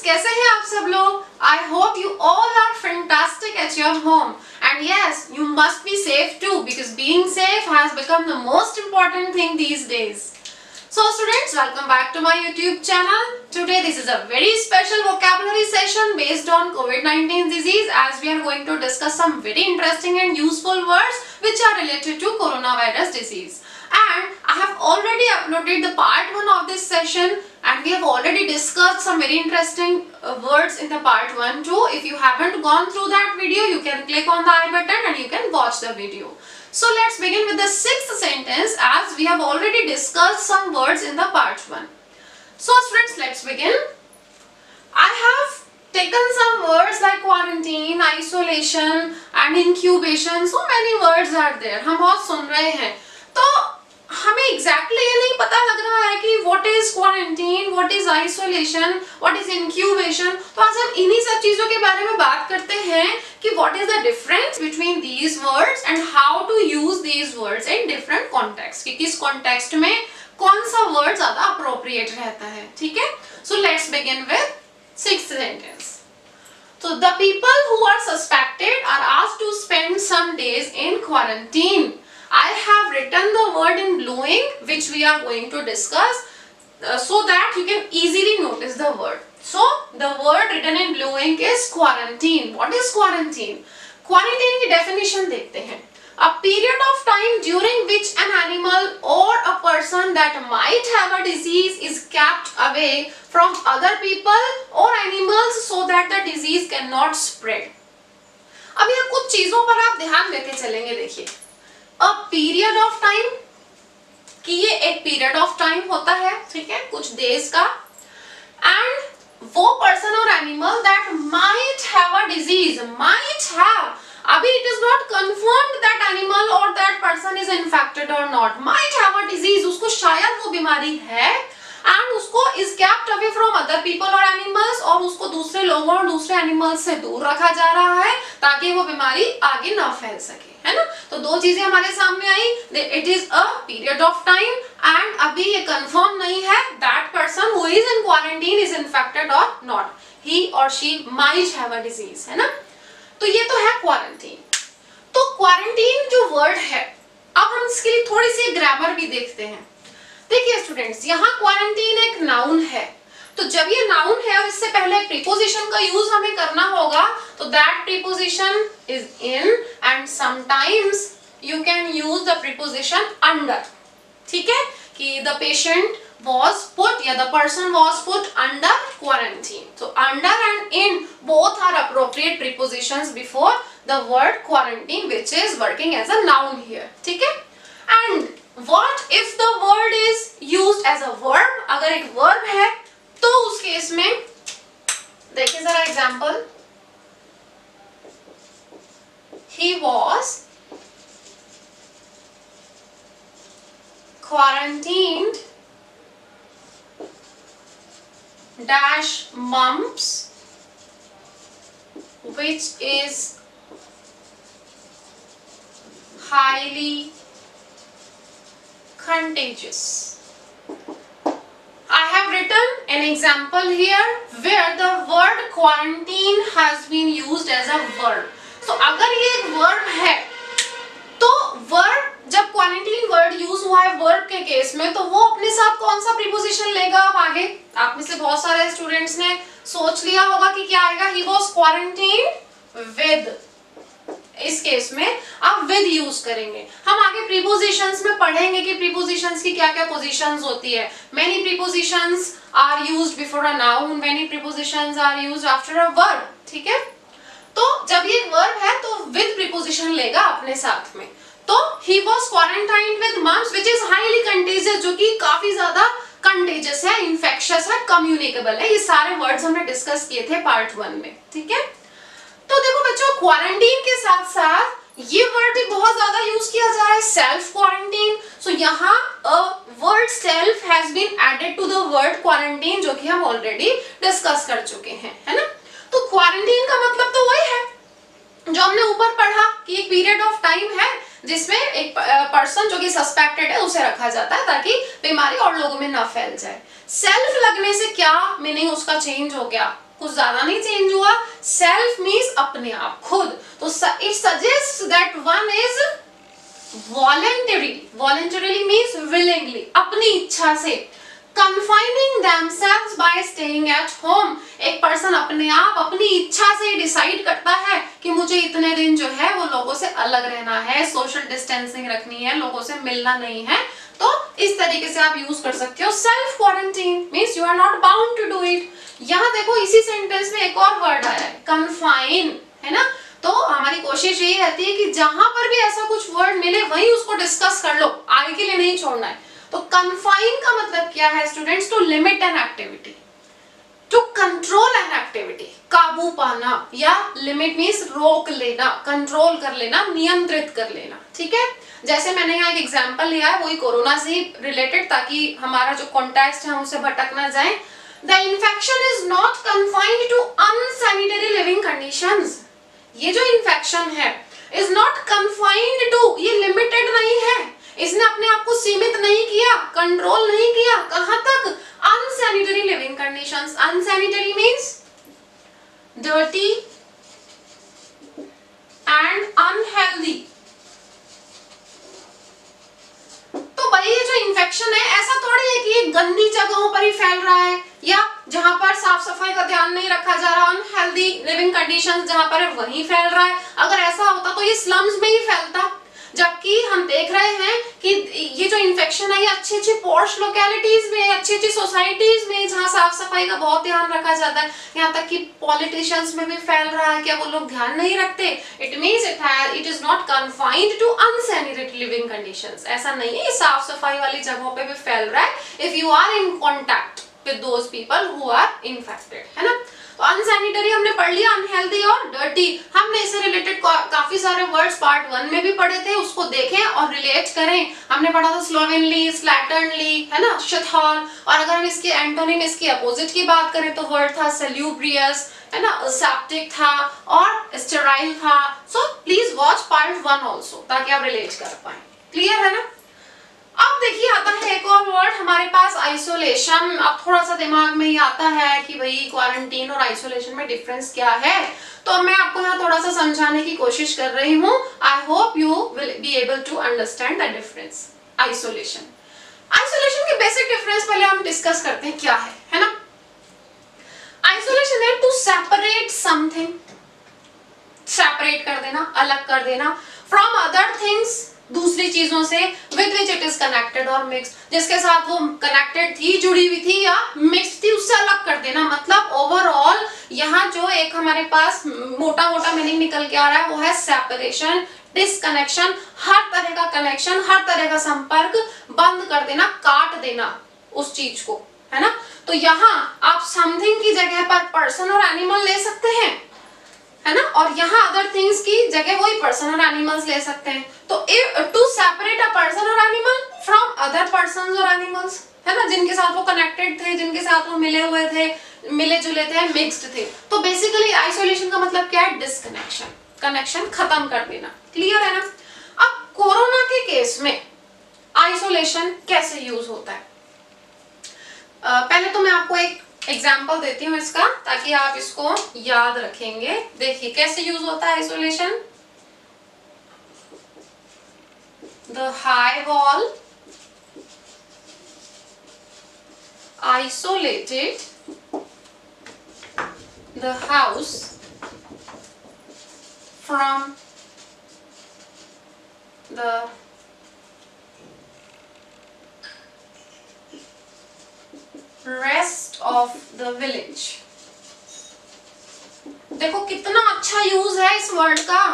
कैसे हैं आप सब लोग? I hope you all are fantastic at your home. And yes, you must be safe too because being safe has become the most important thing these days. So students, welcome back to my YouTube channel. Today this is a very special vocabulary session based on COVID-19 disease as we are going to discuss some very interesting and useful words which are related to coronavirus disease. And I have already uploaded the part 1 of this session and we have already discussed some very interesting words in the part 1 too. If you haven't gone through that video, you can click on the I button and you can watch the video. So let's begin with the 6th sentence as we have already discussed some words in the part 1. So students, let's begin. I have taken some words like quarantine, isolation and incubation. So many words are there. हम बहुत सुन रहे हैं. तो हमें exactly ये नहीं पता लग रहा है कि what is quarantine, what is isolation, what is incubation. तो आज हम इन्हीं सब चीजों के बारे में बात करते हैं कि what is the difference between these words and how to use these words in different contexts. कि किस context में कौन सा word ज़्यादा appropriate रहता है, ठीक है? So let's begin with 6th sentence. So the people who are suspected are asked to spend some days in quarantine. I have written the word in blue ink which we are going to discuss so that you can easily notice the word. So the word written in blue ink is quarantine. What is quarantine? Quarantine की definition देखते हैं. A period of time during which an animal or a person that might have a disease is kept away from other people or animals so that the disease cannot spread. अब यहाँ कुछ चीजों पर आप ध्यान देते चलेंगे. देखिए, a period of time कि ये एक period of time होता है, ठीक है, कुछ days का, and वो person और animal that might have a disease, might have, अभी it is not confirmed that animal or that person is infected or not, might have a disease, उसको शायद वो बीमारी है and उसको is kept away from other people or animals और उसको दूसरे लोगों और दूसरे animals से दूर रखा जा रहा है ताकि वो बीमारी आगे ना फैल सके, है ना? तो दो चीजें हमारे सामने आई. It is a period of time and अभी ये confirm नहीं है that person who is in quarantine is infected or not. He or she might have a disease, है ना? तो ये तो है quarantine. तो quarantine जो word है, अब हम इसके लिए थोड़ी सी ग्रामर भी देखते हैं. देखिए स्टूडेंट्स, यहाँ क्वारंटीन एक नाउन है. तो जब ये नाउन है और इससे पहले प्रीपोजिशन का यूज हमें करना होगा तो that preposition is in and sometimes you can use the preposition under. ठीक है, कि द पेशेंट was put या the person was put under quarantine. So under and in both are appropriate prepositions before the word quarantine which is working as a noun here. ठीक है, and what if the word is used as a verb? अगर एक verb है तो उस case में देखिए जरा example. He was quarantined dash mumps which is highly contagious. I have written an example here where the word quarantine has been used as a verb. So अगर ये एक verb है तो verb जब quarantine word use हुआ है verb के case में तो वो अपने साथ कौन सा preposition लेगा? अब आगे आप में से बहुत सारे स्टूडेंट्स ने सोच लिया होगा कि क्या आएगा. He was quarantined with. इस केस में आप विद यूज करेंगे. हम आगे प्रीपोजिशंस में पढ़ेंगे कि प्रीपोजिशंस की क्या क्या पोजीशंस होती है. Many prepositions are used before a noun, many prepositions are used after a verb. ठीक है, तो जब ये वर्ब है तो विद प्रीपोजिशन लेगा अपने साथ में. तो he was quarantined with mumps which is highly contagious, जो कि काफी ज्यादा कंटेजियस है, इन्फेक्शियस है, कम्युनिकेबल है. ये सारे वर्ड्स हमने डिस्कस किए थे पार्ट 1 में. ठीक है, तो देखो बच्चों, क्वारंटीन के साथ साथ ये वर्ड भी बहुत ज्यादा यूज किया जा रहा है, सेल्फ क्वारंटीन. सो यहाँ word self has been added to the word quarantine जो कि हम ऑलरेडी डिस्कस कर चुके हैं, है ना? तो क्वारंटीन का मतलब तो वही है जो हमने ऊपर पढ़ा कि एक पीरियड ऑफ टाइम है जिसमें एक पर्सन जो कि सस्पेक्टेड है उसे रखा जाता है ताकि बीमारी और लोगों में ना फैल जाए. सेल्फ लगने से क्या मीनिंग उसका चेंज हो गया? कुछ ज्यादा नहीं चेंज हुआ. सेल्फ मीन्स अपने आप, खुद. तो it suggest that one is voluntarily means willingly, अपनी इच्छा से. Confining themselves by staying at home, एक पर्सन अपने आप अपनी इच्छा से डिसाइड करता है कि मुझे इतने दिन जो है वो लोगों से अलग रहना है, सोशल डिस्टेंसिंग रखनी है, लोगों से मिलना नहीं है. तो इस तरीके से आप यूज कर सकते हो. Self quarantine means you are not bound to do it. यहाँ देखो इसी सेंटेंस में एक और वर्ड आया है, कन्फाइन, है ना. तो हमारी कोशिश यही रहती है कि जहां पर भी ऐसा कुछ वर्ड मिले वहीं उसको डिस्कस कर लो, आगे के लिए नहीं छोड़ना है. तो कन्फाइन का मतलब क्या है students? To limit an activity, to control an activity, काबू पाना, या लिमिट मीन्स रोक लेना, कंट्रोल कर लेना, नियंत्रित कर लेना. ठीक है, जैसे मैंने यहाँ एक एग्जांपल लिया है वही कोरोना से रिलेटेड, ताकि हमारा जो कॉन्टेक्स्ट है उससे भटक ना जाए. The infection is not confined to unsanitary living conditions. ये जो इन्फेक्शन है इज नॉट कन्फाइंड टू, ये लिमिटेड नहीं है, इसने अपने आप को सीमित नहीं किया, कंट्रोल नहीं किया. कहां तक? Unsanitary living conditions. Unsanitary means dirty and unhealthy. तो भाई ये जो इन्फेक्शन है ऐसा थोड़ी है कि ये गंदी जगहों पर ही फैल रहा है या जहां पर साफ सफाई का ध्यान नहीं रखा जा रहा, अनहेल्दी लिविंग कंडीशंस जहां पर है वहीं फैल रहा है. अगर ऐसा होता तो ये स्लम्स में ही फैलता. जबकि हम देख रहे हैं कि ये जो इन्फेक्शन है ये अच्छी अच्छी पॉश लोकेलिटीज में, अच्छी अच्छी सोसाइटीज में जहाँ साफ सफाई का बहुत ध्यान रखा जाता है, यहाँ तक कि पॉलिटिशियंस में भी फैल रहा है. क्या वो लोग ध्यान नहीं रखते? It means it is not confined to unsanitary living conditions. ऐसा नहीं है, साफ सफाई वाली जगहों पे भी फैल रहा है if you are in contact with those people who are infected, है ना. तो अनसैनिटरी हमने पढ़ लिया, अनहेल्दी और डर्टी. हमने इससे रिलेटेड काफी सारे वर्ड्स पार्ट 1 में भी पढ़े थे, उसको देखें और रिलेट करें. हमने पढ़ा था स्लोवेनली, स्लैटर्नली, है ना, शथॉल. और अगर हम इसके एंटोनिम, इसके अपोजिट की बात करें तो वर्ड था सेल्यूब्रियस, है ना, सेप्टिक था और स्टेराइल था. So please watch part 1 also ताकि आप रिलेट कर पाए. क्लियर है ना. अब देखिए आता है एक और वर्ड हमारे पास, आइसोलेशन. अब थोड़ा सा दिमाग में ये आता है कि भाई क्वारंटीन और आइसोलेशन में डिफरेंस क्या है. तो मैं आपको यहाँ थोड़ा सा समझाने की कोशिश कर रही हूँ. I hope you will be able to understand the difference. Isolation के बेसिक डिफरेंस पहले हम डिस्कस करते हैं क्या है ना. आइसोलेशन है टू सेपरेट समथिंग, सेपरेट कर देना, अलग कर देना, फ्रॉम अदर थिंग्स, दूसरी चीजों से, with which it is connected और मिक्स्ड, जिसके साथ वो कनेक्टेड थी, जुड़ी हुई थी या मिक्स्ड थी, उससे अलग कर देना. मतलब ओवरऑल यहाँ जो एक हमारे पास मोटा मोटा मीनिंग निकल के आ रहा है वो है सेपरेशन, डिसकनेक्शन, हर तरह का कनेक्शन, हर तरह का संपर्क बंद कर देना, काट देना उस चीज को, है ना. तो यहाँ आप समथिंग की जगह पर पर्सन और एनिमल ले सकते हैं, है ना, और यहाँ अदर थिंग्स की जगह वही पर्सन और एनिमल्स ले सकते हैं. तो टू सेपरेट अ पर्सन और एनिमल फ्रॉम अदर पर्सन्स और एनिमल्स, है ना, जिनके साथ वो कनेक्टेड थे, जिनके साथ वो मिले हुए थे, मिले जुले थे, मिक्स्ड थे. तो बेसिकली आइसोलेशन का मतलब क्या है? डिसकनेक्शन, कनेक्शन खत्म कर देना. क्लियर है ना. अब कोरोना के केस में आइसोलेशन कैसे यूज होता है? पहले तो मैं आपको एक एग्जाम्पल देती हूँ इसका, ताकि आप इसको याद रखेंगे. देखिए कैसे यूज होता है isolation. The high wall isolated the house from the rest of the village. देखो कितना अच्छा यूज है इस वर्ड का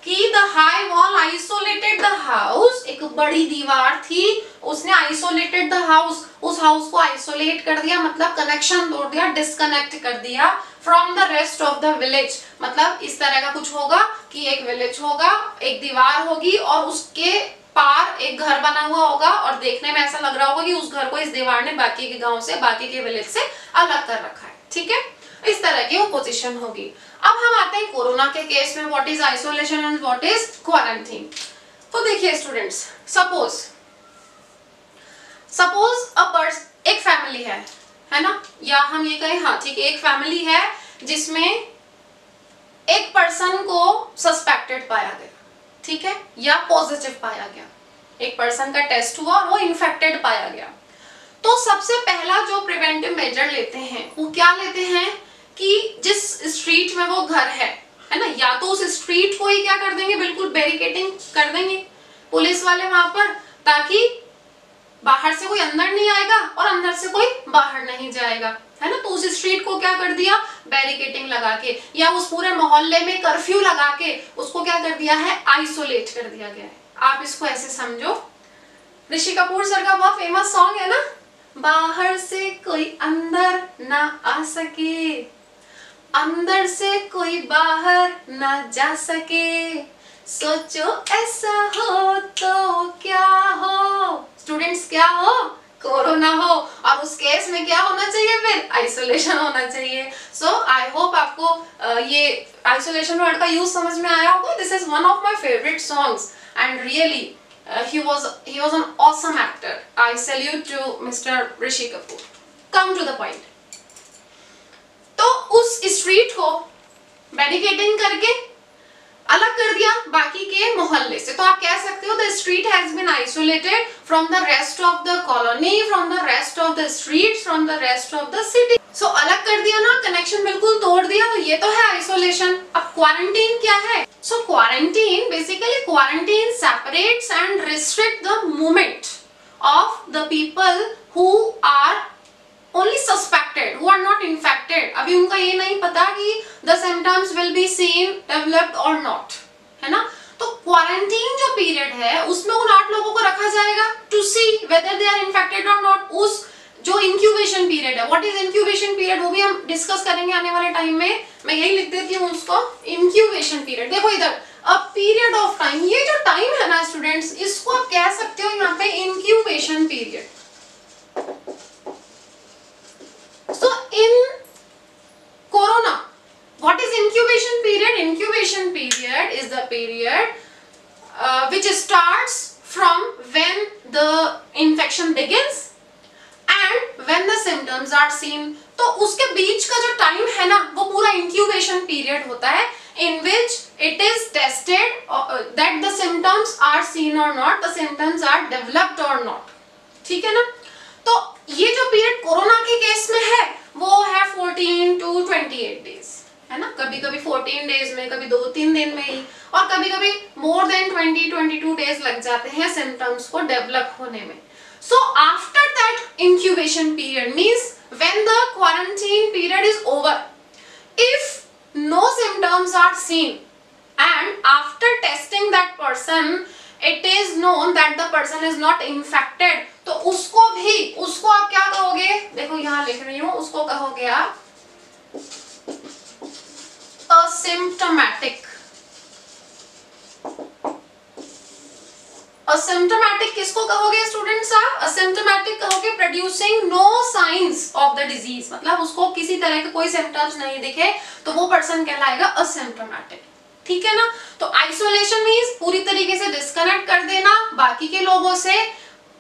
कि the high wall isolated the house. एक बड़ी दीवार थी, उसने आइसोलेटेड द हाउस, उस हाउस को आइसोलेट कर दिया, मतलब कनेक्शन तोड़ दिया, डिस्कनेक्ट कर दिया from the rest of the village. मतलब इस तरह का कुछ होगा कि एक विलेज होगा, एक दीवार होगी और उसके पार एक घर बना हुआ होगा और देखने में ऐसा लग रहा होगा कि उस घर को इस दीवार ने बाकी के गांव से, बाकी के विलेज से अलग कर रखा है. ठीक है, इस तरह की वो पोजीशन होगी. अब हम आते हैं कोरोना के केस में, what is isolation and what is quarantine. तो देखिए स्टूडेंट्स, सपोज एक फैमिली है ना, या हम ये कहें, हाँ ठीक है, एक फैमिली है जिसमें एक पर्सन को सस्पेक्टेड पाया गया, ठीक है, या पॉजिटिव पाया गया, एक पर्सन का टेस्ट हुआ और वो इन्फेक्टेड पाया गया, तो सबसे पहला जो प्रिवेंटिव मेजर लेते हैं वो क्या लेते हैं कि जिस स्ट्रीट में वो घर है ना, या तो उस स्ट्रीट को ही क्या कर देंगे, बिल्कुल बैरिकेडिंग कर देंगे पुलिस वाले वहां पर, ताकि बाहर से कोई अंदर नहीं आएगा और अंदर से कोई बाहर नहीं जाएगा, है ना। तो उस स्ट्रीट को क्या कर दिया, बैरिकेडिंग लगा के, या उस पूरे मोहल्ले में कर्फ्यू लगा के उसको क्या कर दिया है, आइसोलेट कर दिया गया है। आप इसको ऐसे समझो, ऋषि कपूर सर का बहुत फेमस सॉन्ग है ना, बाहर से कोई अंदर ना आ सके, अंदर से कोई बाहर ना जा सके, सोचो ऐसा हो तो क्या हो, स्टूडेंट्स क्या हो, कोरोना हो, और उस केस में क्या होना चाहिए, फिर आइसोलेशन होना चाहिए। सो आई होप आपको ये आइसोलेशन वर्ड का यूज समझ में आया होगा। This is one of my favourite songs and really he was an awesome actor. I salute to Mr. Rishi Kapoor. Come to the point. तो उस स्ट्रीट को बैरिकेडिंग करके अलग कर दिया बाकी के मोहल्ले से। तो आप कह सकते हो the street has been isolated from the rest of the colony, from the rest of the street, from the rest of the city. So अलग कर दिया ना, कनेक्शन बिल्कुल तोड़ दिया, तो ये तो है आइसोलेशन। अब क्वारंटीन क्या है? So quarantine basically, quarantine separates and restrict the movement of the people who are only suspected, who are not infected। अभी उनका ये नहीं पता कि the symptoms will be seen, developed or not, है ना। तो क्वारंटीन जो पीरियड है उसमें उन 8 लोगों को रखा जाएगा to see whether they are infected or not। उस जो इंक्यूबेशन पीरियड है, व्हाट इज इंक्यूबेशन पीरियड, वो भी हम डिस्कस करेंगे आने वाले टाइम में। मैं यही लिख देती हूँ उसको, इंक्यूबेशन पीरियड। देखो इधर, अ पीरियड ऑफ टाइम, ये जो टाइम है ना स्टूडेंट्स, इसको आप कह सकते हो यहाँ पे incubation period. So in corona, what is incubation period? Incubation period is the period which starts from when the infection begins and when the symptoms are seen। तो उसके बीच का जो टाइम है ना, वो पूरा incubation period होता है, in which it is tested that the symptoms are seen or not, the symptoms are developed or not, ठीक है ना। तो ये जो पीरियड कोरोना के केस में है वो है 14 to 28 डेज, है ना। कभी कभी 14 डेज में, कभी 2-3 दिन में ही, और कभी कभी मोर देन 20-22 डेज लग जाते हैं सिम्टम्स को डेवलप होने में। So after that incubation period means when the quarantine period is over, if no symptoms are seen and after testing that person it is known that the person is not infected, तो उसको आप क्या कहोगे, देखो यहाँ लिख रही हूँ, उसको कहोगे आप asymptomatic। asymptomatic किसको कहोगे स्टूडेंट्स आप? asymptomatic कहोगे producing no signs of the disease, मतलब उसको किसी तरह के कोई सिम्टम्स नहीं दिखे तो वो पर्सन कहलाएगा asymptomatic, ठीक है ना। तो आइसोलेशन मींस पूरी तरीके से डिस्कनेक्ट कर देना बाकी के लोगों से,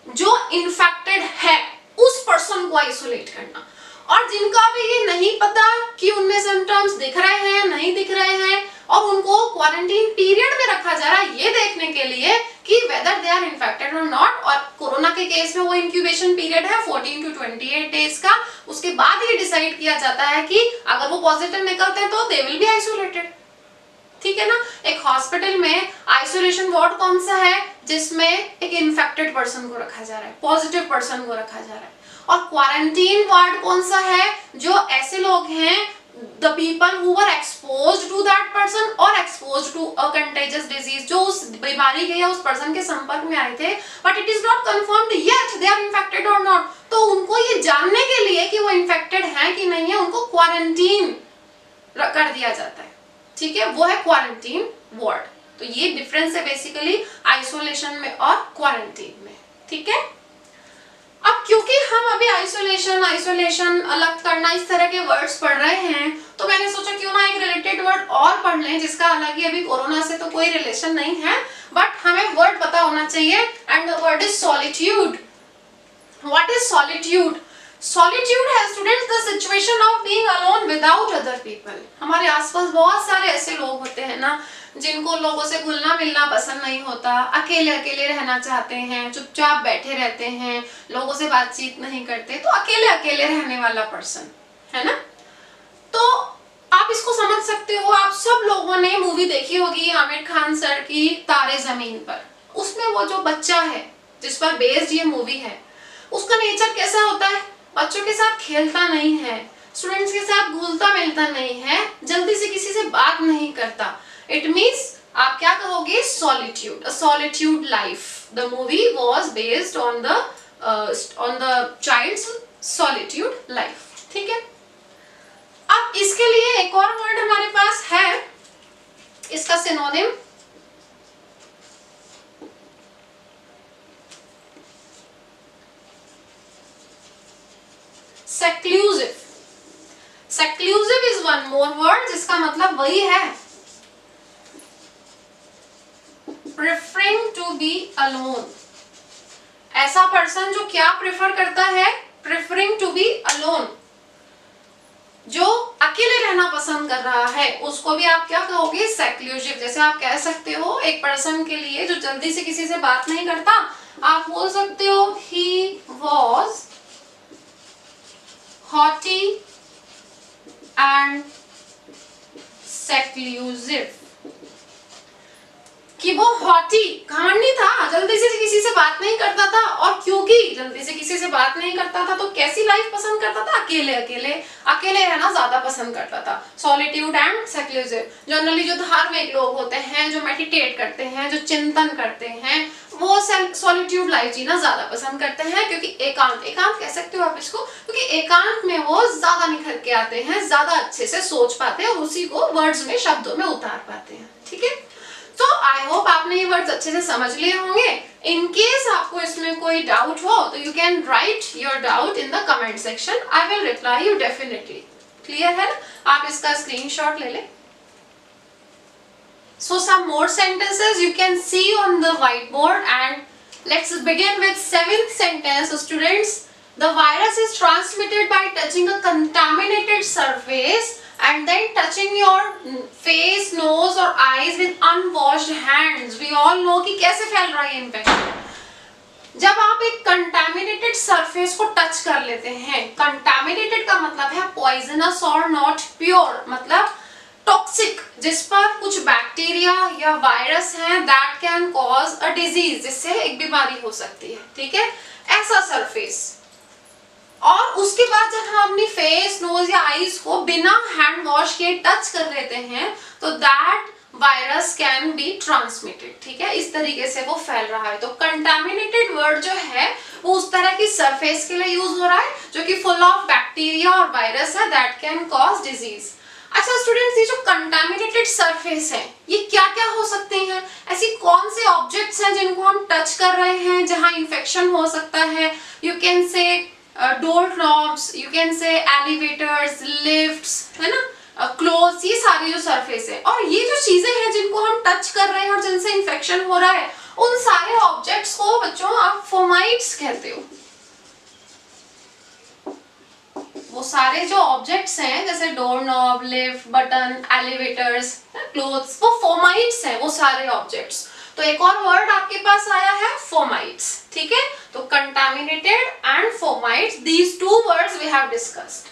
जो इन्फेक्टेड है उस पर्सन को आइसोलेट करना। और जिनका भी ये नहीं पता कि उनमें सिम्टम्स दिख रहे हैं नहीं दिख रहे हैं, और उनको क्वारंटीन पीरियड में रखा जा रहा है ये देखने के लिए कि वेदर दे आर इन्फेक्टेड और नॉट। और कोरोना के केस में वो इंक्यूबेशन पीरियड है 14 to 28 डेज का। उसके बाद ये डिसाइड किया जाता है कि अगर वो पॉजिटिव निकलते हैं तो दे विल बी आइसोलेटेड, ठीक है ना। एक हॉस्पिटल में आइसोलेशन वार्ड कौन सा है? जिसमें एक इन्फेक्टेड पर्सन को रखा जा रहा है, पॉजिटिव पर्सन को रखा जा रहा है। और क्वारंटीन वार्ड कौन सा है? जो ऐसे लोग हैं, the people who were exposed to that person or exposed to a contagious disease, जो उस बीमारी के या उस पर्सन के संपर्क में आए थे, but it is not confirmed yet they are infected or not। तो उनको ये जानने के लिए कि वो इन्फेक्टेड हैं कि नहीं है, उनको क्वारंटीन कर दिया जाता है, ठीक है, वो है क्वारंटीन वार्ड। तो ये डिफरेंस है बेसिकली आइसोलेशन में और क्वारंटीन में, ठीक है। अब क्योंकि हम अभी आइसोलेशन अलग करना इस तरह के वर्ड्स पढ़ रहे हैं, तो मैंने सोचा क्यों ना एक रिलेटेड वर्ड और पढ़ लें जिसका हालांकि अभी कोरोना से तो कोई रिलेशन नहीं है, बट हमें वर्ड पता होना चाहिए, and the word is solitude. What is solitude? Solitude है students the situation of being alone without other people. हमारे आसपास बहुत सारे ऐसे लोग होते हैं ना जिनको लोगों से घुलना मिलना पसंद नहीं होता, अकेले अकेले रहना चाहते हैं, चुपचाप बैठे रहते हैं, लोगों से बातचीत नहीं करते, तो अकेले अकेले रहने वाला पर्सन है ना। तो आप इसको समझ सकते हो। आप सब लोगों ने मूवी देखी होगी आमिर खान सर की तारे जमीन पर। उसमें वो जो बच्चा है जिस पर बेस्ड ये मूवी है, उसका नेचर कैसा होता है? बच्चों के साथ खेलता नहीं है, स्टूडेंट्स के साथ घुलता मिलता नहीं है, जल्दी से किसी से बात नहीं करता। इट मीन्स आप क्या कहोगे? Solitude, a solitude life. The movie was based on the child's solitude life. ठीक है, अब इसके लिए एक और वर्ड हमारे पास है, इसका synonym seclusive. Seclusive is one more word जिसका मतलब वही है प्रेफरिंग टू बी अलोन। ऐसा पर्सन जो क्या प्रेफर करता है? प्रेफरिंग टू बी अलोन, जो अकेले रहना पसंद कर रहा है, उसको भी आप क्या कहोगे? सेक्लूसिव। जैसे आप कह सकते हो एक पर्सन के लिए जो जल्दी से किसी से बात नहीं करता, आप बोल सकते हो he was haughty and seclusive। कि वो हॉटी, घमंडी था, जल्दी से किसी से बात नहीं करता था, और क्योंकि जल्दी से किसी से बात नहीं करता था तो कैसी लाइफ पसंद करता था? अकेले अकेले अकेले रहना ज्यादा पसंद करता था। Solitude and सेक्लूसिव। जनरली जो धार्मिक लोग होते हैं, जो मेडिटेट करते हैं, जो चिंतन करते हैं, वो सॉलिट्यूड लाइफ जीना ज्यादा पसंद करते हैं, क्योंकि एकांत, एकांत कह सकते हो आप इसको, क्योंकि एकांत में वो ज्यादा निखर के आते हैं, ज्यादा अच्छे से सोच पाते हैं और उसी को वर्ड्स में, शब्दों में उतार पाते हैं। ठीक है, तो आई होप आपने ये वर्ड्स अच्छे से समझ लिए होंगे। इन केस आपको इसमें कोई डाउट हो तो you can write your doubt in the comment section, I will reply you definitely. Clear है ना? आप इसका स्क्रीनशॉट ले लें। So some more sentences you can see on the whiteboard, and let's begin with 7th sentence. So students, the virus is transmitted by touching a contaminated surface and then touching your face, nose or eyes with unwashed hands. We all know कि कैसे फैल रहा है infection. जब आप एक contaminated surface को touch कर लेते हैं, कंटामिनेटेड का मतलब है पॉइजनस और नॉट प्योर, मतलब टॉक्सिक, जिस पर कुछ बैक्टीरिया या वायरस हैं, that can cause a disease, जिससे एक बीमारी हो सकती है। ठीक है, ऐसा सरफेस। और उसके बाद जब हम अपनी फेस, नोज या आईज को बिना हैंड वॉश किए टच कर लेते हैं तो that virus can be transmitted. ठीक है, इस तरीके से वो फैल रहा है। तो कंटामिनेटेड वर्ड जो है वो उस तरह की सरफेस के लिए यूज हो रहा है जो कि फुल ऑफ बैक्टीरिया और वायरस है, दैट कैन कॉज डिजीज। अच्छा स्टूडेंट्स, ये जो कंटामिनेटेड सरफेस है ये क्या क्या हो सकते हैं? ऐसी कौन से ऑब्जेक्ट्स हैं जिनको हम टच कर रहे हैं जहां इंफेक्शन हो सकता है? You can say door knobs, you can say elevators, lifts, है ना, क्लोथ्स, ये सारी जो सरफेस है। और ये जो चीजें हैं जिनको हम टच कर रहे हैं और जिनसे इंफेक्शन हो रहा है, उन सारे ऑब्जेक्ट्स को बच्चों आप फोमाइट्स कहते हो। वो सारे जो ऑब्जेक्ट्स हैं जैसे door knob, lift, button, elevators, clothes, वो फोमाइट्स हैं, वो सारे ऑब्जेक्ट्स। तो एक और वर्ड आपके पास आया है फोमाइट्स। ठीक है, तो contaminated and fomites, these two words we have discussed.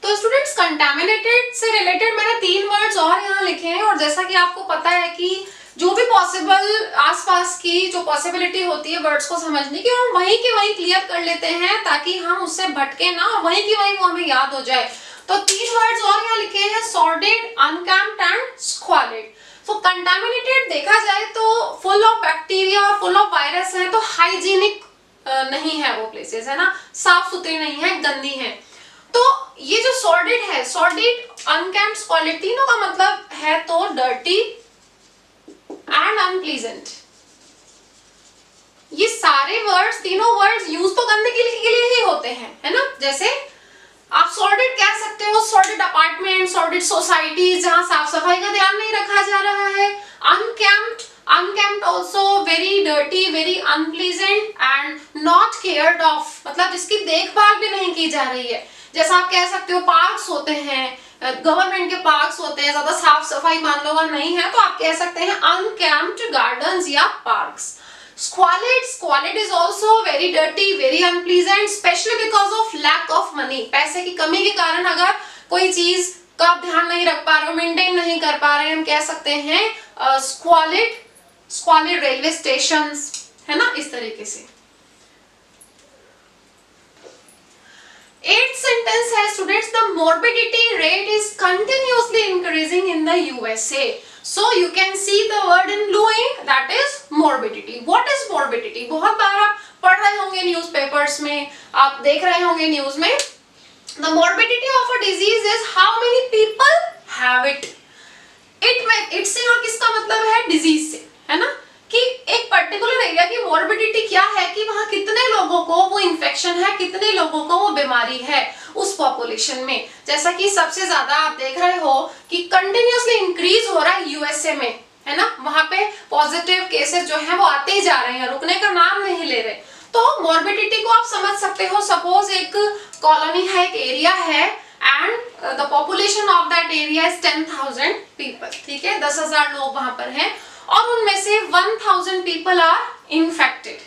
तो स्टूडेंट्स, कंटामिनेटेड से रिलेटेड मैंने 3 वर्ड्स और यहाँ लिखे हैं, और जैसा कि आपको पता है कि जो भी पॉसिबल आसपास की जो पॉसिबिलिटी होती है वर्ड्स को समझने की, हम वहीं की वहीं क्लियर कर लेते हैं ताकि हम उससे भटके ना, और वहीं की वहीं वो हमें याद हो जाए। तो 3 वर्ड्स और यहाँ लिखे हैं, सॉर्टेड, अनकैम्प्ड एंड स्क्वालिड। तो कंटामिनेटेड देखा जाए तो फुल ऑफ बैक्टीरिया और फुल ऑफ वायरस है, तो हाइजीनिक नहीं है वो प्लेसेस, है ना, साफ सुथरी नहीं है, गंदी है। तो ये जो सॉर्टेड है, सॉर्टेड, अनकैम्प्ड, स्क्वालिड, तीनों का मतलब है तो डर्टी एंड अनप्लीजेंट। ये सारे वर्ड्स, तीनों वर्ड्स यूज तो गंदगी के लिए ही होते हैं, है ना। जैसे आप सॉर्टेड कह सकते हो, सॉर्टेड अपार्टमेंट, सॉर्टेड सोसाइटी जहां साफ सफाई का ध्यान नहीं रखा जा रहा है। अनकैम्प्ड, Unkempt also very dirty, very unpleasant and not cared of, मतलब जिसकी देखभाल भी नहीं की जा रही है। जैसा आप कह सकते हो पार्क्स होते हैं, गवर्नमेंट के पार्क्स होते हैं, ज्यादा साफ सफाई मान लो अगर नहीं है तो आप कह सकते हैं अनकेम्प्ड गार्डन्स या parks. Squalid is also very dirty, very unpleasant, especially because of lack of money. पैसे की कमी के कारण अगर कोई चीज का आप ध्यान नहीं रख पा रहे हो, मेंटेन नहीं कर पा रहे हैं, हम कह सकते हैं स्क्वालिड रेलवे स्टेशंस, है ना, इस तरीके से। 8th sentence है students, the morbidity rate is continuously increasing in the USA. So you can see the word in blue ink, that is morbidity. What is morbidity? बहुत बार आप पढ़ रहे होंगे न्यूज़पेपर्स में, आप देख रहे होंगे न्यूज में। The morbidity of a disease is how many people have it. It से और किसका मतलब है डिजीज से, है ना, कि एक पर्टिकुलर एरिया की मोर्बिडिटी क्या है कि वहां कितने लोगों को वो इन्फेक्शन है, कितने लोगों को वो बीमारी है उस पॉपुलेशन में। जैसा कि सबसे ज्यादा आप देख रहे हो कि कंटिन्यूअसली इंक्रीज हो रहा है यूएसए में, है ना, वहां पे पॉजिटिव केसेस जो है वो आते ही जा रहे हैं, रुकने का नाम नहीं ले रहे। तो मोर्बिडिटी को आप समझ सकते हो, सपोज एक कॉलोनी है, एक एरिया है and the population of that area is 10,000 people, ठीक है, 10,000 लोग वहां पर हैं और उनमें से 1000 पीपल आर इन्फेक्टेड।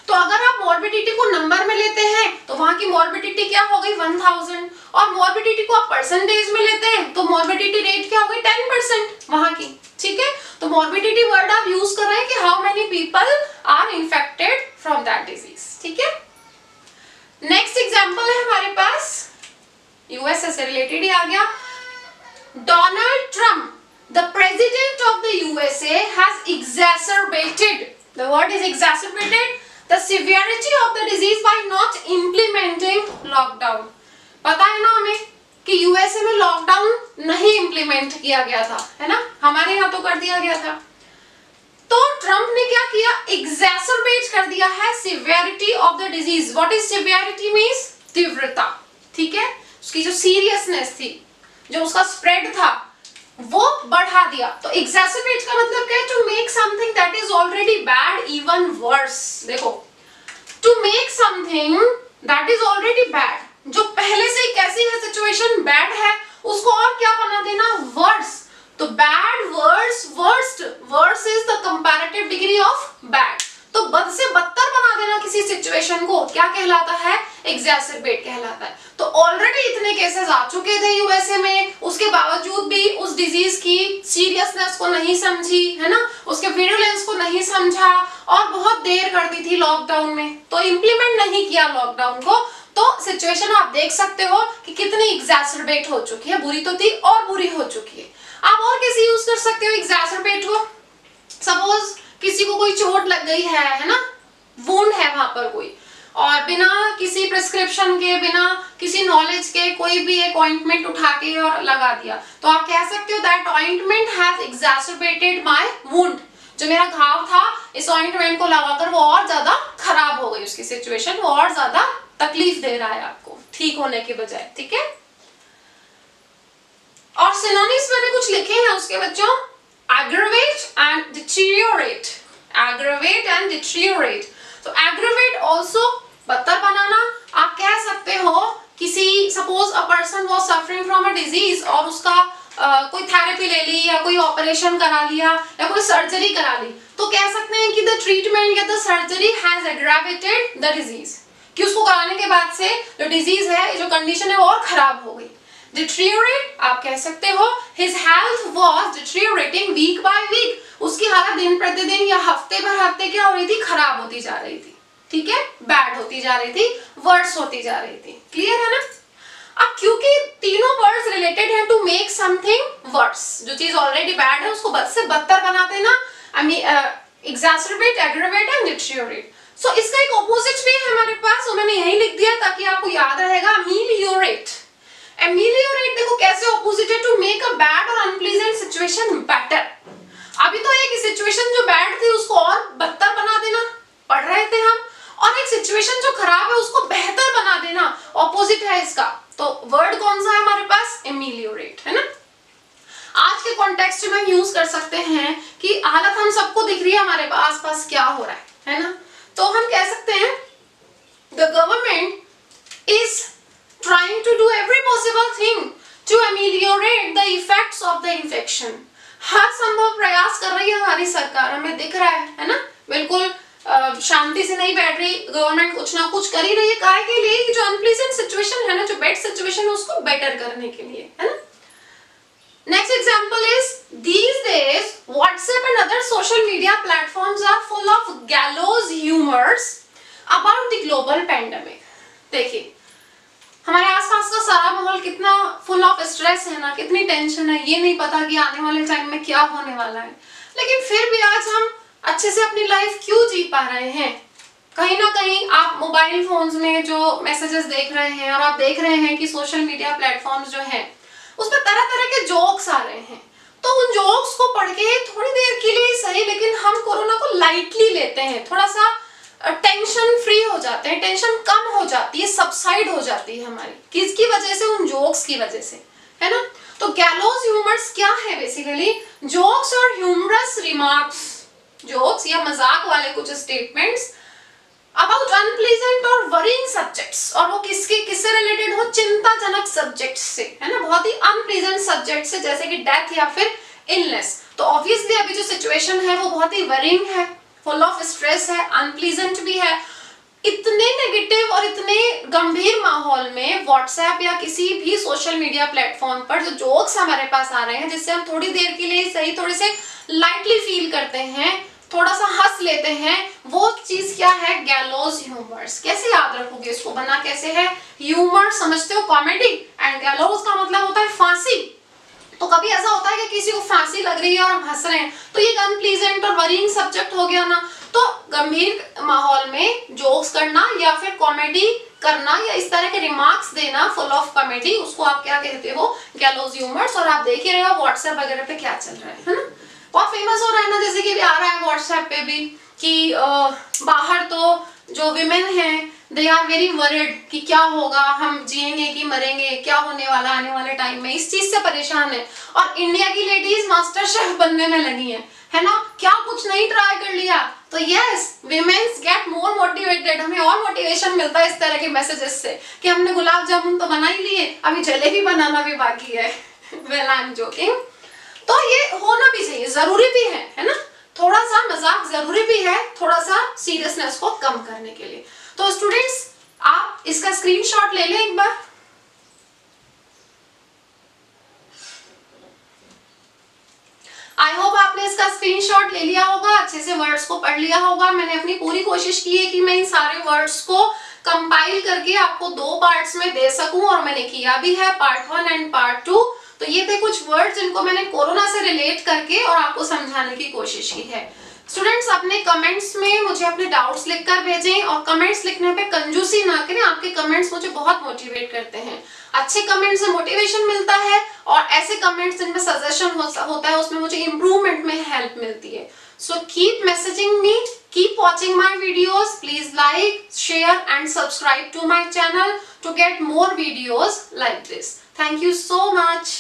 तो अगर आप मोर्बिडिटी को नंबर में लेते हैं तो वहां की मोर्बिडिटी क्या हो गई 1000, और मोर्बिडिटी को आप परसेंटेज में लेते हैं तो मोर्बिडिटी रेट क्या हो गई 10% वहां की, ठीक है। तो मोर्बिडिटी वर्ड आप यूज कर रहे हैं कि how many people are infected from that disease, ठीक है। नेक्स्ट एग्जांपल है हमारे पास, यूएसए से रिलेटेड ही आ गया। Donald Trump, the president of the USA, has exacerbated, the word is exacerbated, the severity of the disease by not implementing lockdown. पता है ना हमें कि यूएसए में लॉकडाउन नहीं इंप्लीमेंट किया गया था, है ना, हमारे यहाँ तो कर दिया गया था। तो ट्रम्प ने क्या किया, exacerbate कर दिया है severity of the disease. What is severity means? तीव्रता, ठीक है, उसकी जो सीरियसनेस थी, जो उसका स्प्रेड था वो बढ़ा दिया। तो exacerbate का मतलब क्या है, to make something that is already bad even worse। देखो, to make something that is already bad, जो पहले से ही कैसी है सिचुएशन, बैड है, उसको और क्या बना देना, वर्स। तो bad, worse, worst, worse is the comparative degree of bad. तो बद से बदतर बना देना किसी सिचुएशन को क्या कहलाता है, एग्जैसरबेट कहलाता है। तो ऑलरेडी इतने केसेस आ चुके थे यूएसए में, उसके बावजूद भी उस डिजीज की सीरियसनेस को नहीं समझी, है ना, उसके विरुलेंस को नहीं समझा और बहुत देर कर दी थी लॉकडाउन में, तो इंप्लीमेंट नहीं किया लॉकडाउन को। तो सिचुएशन आप देख सकते हो कि कितनी एग्जैसरबेट हो चुकी है, बुरी तो थी और बुरी हो चुकी है। आप और कैसे यूज कर सकते हो एग्जैसरबेट को, सपोज किसी को कोई चोट लग गई है ना, वुंड है वहां पर कोई, और बिना किसी प्रिस्क्रिप्शन के, बिना किसी नॉलेज के कोई भी एक ऑइंटमेंट उठा के और लगा दिया, तो आप कह सकते हो that ointment has exacerbated my wound. जो मेरा घाव था, इस ऑइंटमेंट को लगाकर वो और ज्यादा खराब हो गई, उसकी सिचुएशन वो और ज्यादा तकलीफ दे रहा है आपको ठीक होने के बजाय, ठीक है। और सिनोनिम्स मैंने कुछ लिखे हैं उसके बच्चों, aggravate and deteriorate, aggravate and deteriorate। तो aggravate also बदतर बनाना, आप कह सकते हो किसी, suppose a person was suffering from a disease और उसका कोई थेरेपी ले ली या कोई ऑपरेशन करा लिया या कोई सर्जरी करा ली, तो कह सकते हैं कि द ट्रीटमेंट या the surgery has aggravated the disease, कि उसको कराने के बाद से जो डिजीज है, जो कंडीशन है वो और खराब हो गई। डिटेरियोरेट आप कह सकते हो his health was deteriorating week by week, उसकी हालत दिन प्रतिदिन या हफ्ते भर हफ्ते क्या हो रही थी, खराब होती जा रही थी, ठीक है, बैड होती जा रही थी, वर्स होती जा रही थी। क्लियर है ना। अब क्योंकि तीनों वर्ड्स रिलेटेड है टू मेक समथिंग वर्स, जो चीज ऑलरेडी बैड है उसको बद से बदतर बना देना, एग्जैसरबेट, एग्रावेट एंड डिटेरियोरेट। सो इसका एक ऑपोजिट भी है हमारे पास, और मैंने यही लिख दिया ताकि आपको याद रहेगा, अमेलियोरेट। अमेलियोरेट देखो कैसे ऑपोजिट है, टू मेक अ बैड और अनप्लीजेंट सिचुएशन बेटर। अभी तो एक सिचुएशन जो बैड थी उसको और बदतर बना देना पढ़ रहे थे हम, और एक सिचुएशन जो खराब है उसको बेहतर बना देना, ऑपोजिट है इसका। तो वर्ड कौन सा है हमारे पास, अमेलियोरेट, है ना। आज के कॉन्टेक्स्ट में हम यूज कर सकते हैं कि हालत हम सबको दिख रही है, हमारे आसपास क्या हो रहा है ना। तो हम कह सकते हैं the government is trying to do every possible thing to ameliorate the effects of the infection. हर संभव प्रयास कर रही है हमारी सरकार, हमें दिख रहा है ना। बिल्कुल शांति से नहीं बैठ रही गवर्नमेंट, कुछ ना कुछ कर ही रही है। काहे के लिए? कि जो अनप्लीजेंट सिचुएशन है ना, जो बैड सिचुएशन है, उसको बेटर करने के लिए, है ना। Next example is these days WhatsApp and other social media platforms are full of gallows humors about the global pandemic. देखिए हमारे आसपास का सारा माहौल कितना फुल ऑफ स्ट्रेस है ना, कितनी टेंशन है, ये नहीं पता कि आने वाले टाइम में क्या होने वाला है। लेकिन फिर भी आज हम अच्छे से अपनी लाइफ क्यों जी पा रहे हैं? कहीं ना कहीं आप मोबाइल फोन्स में जो मैसेजेस देख रहे हैं और आप देख रहे हैं कि सोशल मीडिया प्लेटफॉर्म्स जो हैं उस पर तरह तरह के जोक्स आ रहे हैं। तो उन जोक्स को पढ़ के थोड़ी देर के लिए सही, लेकिन हम कोरोना को लाइटली लेते हैं, थोड़ा सा टेंशन फ्री हो जाते हैं, टेंशन कम हो जाती है, सबसाइड हो जाती है हमारी। किसकी वजह से? उन जोक्स की वजह से, है ना। तो गैलोज ह्यूमर्स क्या है? बेसिकली जोक्स और ह्यूमरस रिमार्क्स, जोक्स या मजाक वाले कुछ स्टेटमेंट्स अबाउट अनप्लीजेंट और वरिंग सब्जेक्ट्स, और वो किससे रिलेटेड हो? चिंताजनक सब्जेक्ट से, है ना, बहुत ही अनप्लीजेंट सब्जेक्ट से, जैसे कि डेथ या फिर इलनेस। तो ऑब्वियसली अभी जो सिचुएशन है वो बहुत ही वरिंग है, फुल ऑफ स्ट्रेस है, अनप्लीजेंट भी है। इतने नेगेटिव और इतने गंभीर माहौल में व्हाट्सएप या किसी भी सोशल मीडिया प्लेटफॉर्म पर जो जोक्स हमारे पास आ रहे हैं, जिससे हम थोड़ी देर के लिए सही थोड़े से लाइटली फील करते हैं, थोड़ा सा हंस लेते हैं, वो चीज क्या है? गैलोज ह्यूमर्स। कैसे याद रखोगे इसको? बना कैसे है? ह्यूमर समझते हो, कॉमेडी, एंड गैलोज का मतलब होता है फांसी। तो कभी ऐसा होता है कि किसी को फांसी लग रही है और हम हंस रहे हैं, तो ये अनप्लीजेंट और वरीइंग सब्जेक्ट हो गया ना। तो गंभीर माहौल में जोक्स करना या फिर कॉमेडी करना या इस तरह के रिमार्क्स देना फुल ऑफ कॉमेडी, उसको आप क्या कहते हो? गैलोज ह्यूमर्स। और आप देख ही रहे हो व्हाट्सएप वगैरह पे क्या चल रहा है ना, बहुत फेमस हो रहा है ना। जैसे कि आ रहा है व्हाट्सएप पे भी कि बाहर तो जो विमेन हैं दे आर वेरी वरिड कि क्या होगा, हम जिएंगे कि मरेंगे, क्या होने वाला आने वाले टाइम में, इस चीज से परेशान है। और इंडिया की लेडीज मास्टर शेफ बनने में लगी हैं, है ना, क्या कुछ नहीं ट्राई कर लिया। तो yes, women's get more motivated, हमें और मोटिवेशन मिलता है इस तरह के मैसेजेस से कि हमने गुलाब जामुन तो बना ही लिए, अभी जलेबी बनाना भी बाकी है। Well I am joking. तो ये होना भी चाहिए, जरूरी भी है ना, थोड़ा सा मजाक जरूरी भी है, थोड़ा सा सीरियसनेस को कम करने के लिए। तो स्टूडेंट्स आप इसका स्क्रीनशॉट ले लें एक बार। आई होप आपने इसका स्क्रीनशॉट ले लिया होगा, अच्छे से वर्ड्स को पढ़ लिया होगा। मैंने अपनी पूरी कोशिश की है कि मैं इन सारे वर्ड्स को कंपाइल करके आपको 2 पार्ट्स में दे सकूं, और मैंने किया भी है, पार्ट 1 एंड पार्ट 2। तो ये थे कुछ वर्ड्स जिनको मैंने कोरोना से रिलेट करके और आपको समझाने की कोशिश की है। स्टूडेंट्स अपने कमेंट्स में मुझे अपने डाउट्स लिखकर भेजें, और कमेंट्स लिखने पे कंजूसी ना करें, आपके कमेंट्स मुझे बहुत मोटिवेट करते हैं। अच्छे कमेंट्स से मोटिवेशन मिलता है, और ऐसे कमेंट्स जिनमें सजेशन होता है उसमें मुझे इंप्रूवमेंट में हेल्प मिलती है। So keep messaging me, keep watching my videos, please like, share and subscribe to my channel to get more videos like this. Thank you so much.